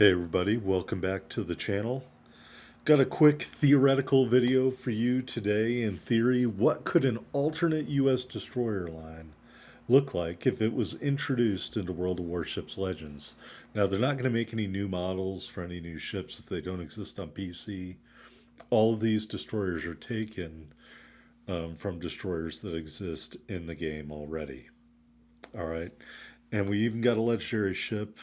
Hey everybody, welcome back to the channel. Got a quick theoretical video for you today. In theory, what could an alternate US destroyer line look like if it was introduced into World of Warships Legends? Now, they're not going to make any new models for any new ships if they don't exist on PC. All of these destroyers are taken from destroyers that exist in the game already. All right, and we even got a legendary ship.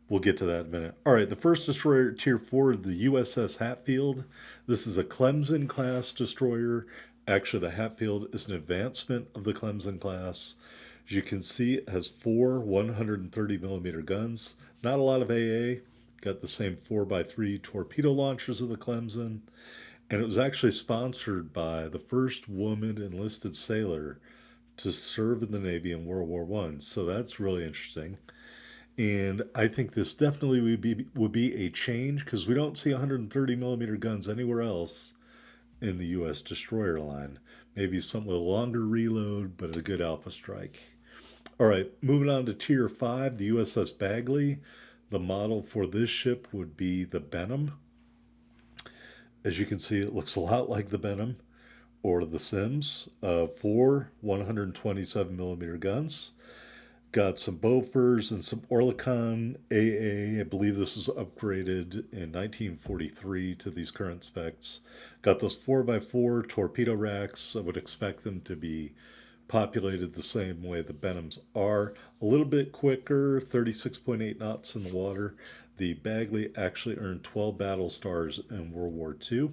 We'll get to that in a minute. All right, the first destroyer, Tier 4, the USS Hatfield. This is a CLEMSON class destroyer. Actually, the Hatfield is an advancement of the CLEMSON class. As you can see, it has four 130 millimeter guns. Not a lot of AA. Got the same 4x3 torpedo launchers of the CLEMSON. And it was actually sponsored by the first woman enlisted sailor to serve in the Navy in World War I. So that's really interesting. And I think this definitely would be a change because we don't see 130 millimeter guns anywhere else in the U.S. destroyer line. Maybe something with a longer reload, but a good alpha strike. All right, moving on to Tier 5, the USS Bagley. The model for this ship would be the Benham. As you can see, it looks a lot like the Benham or the Sims. Four 127 millimeter guns. Got some Bofors and some Orlikon AA. I believe this was upgraded in 1943 to these current specs. Got those 4x4 torpedo racks. I would expect them to be populated the same way the Benhams are. A little bit quicker, 36.8 knots in the water. The Bagley actually earned 12 battle stars in World War II.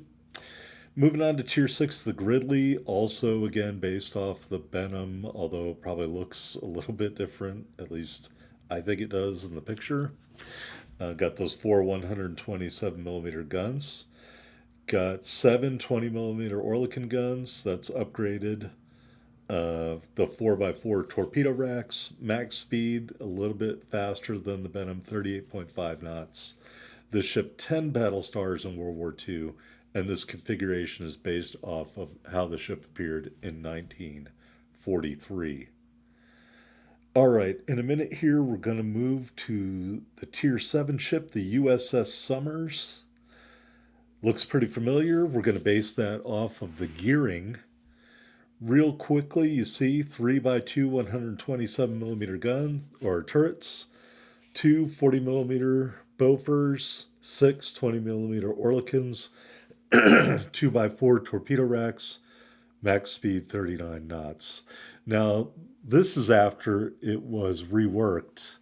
Moving on to Tier 6, the Gridley, also again based off the Benham, although it probably looks a little bit different, at least I think it does in the picture. Got those four 127 millimeter guns. Got seven 20 millimeter Orlikon guns, that's upgraded. The 4x4 torpedo racks, max speed a little bit faster than the Benham, 38.5 knots. This ship 10 battle stars in World War II, and this configuration is based off of how the ship appeared in 1943. All right, in a minute here, we're going to move to the Tier 7 ship, the USS Somers. Looks pretty familiar. We're going to base that off of the gearing. Real quickly, you see 3x2 127 millimeter gun or turrets, two 40 millimeter Bofors, six 20 millimeter Orlikons, 2x4 torpedo racks, max speed 39 knots. Now, this is after it was reworked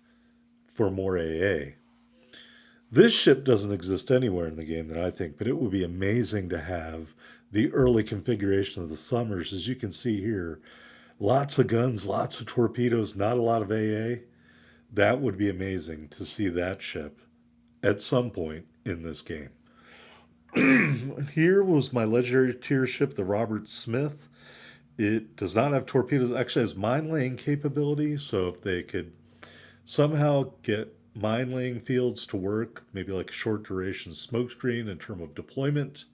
for more AA. This ship doesn't exist anywhere in the game that I think, but it would be amazing to have the early configuration of the Somers. As you can see here, lots of guns, lots of torpedoes, not a lot of AA. That would be amazing to see that ship at some point in this game. Here was my legendary tier ship, the Robert Smith. It does not have torpedoes. It actually has mine laying capability. So if they could somehow get mine laying fields to work, maybe like a short duration smokescreen in terms of deployment,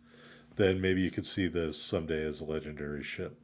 then maybe you could see this someday as a legendary ship.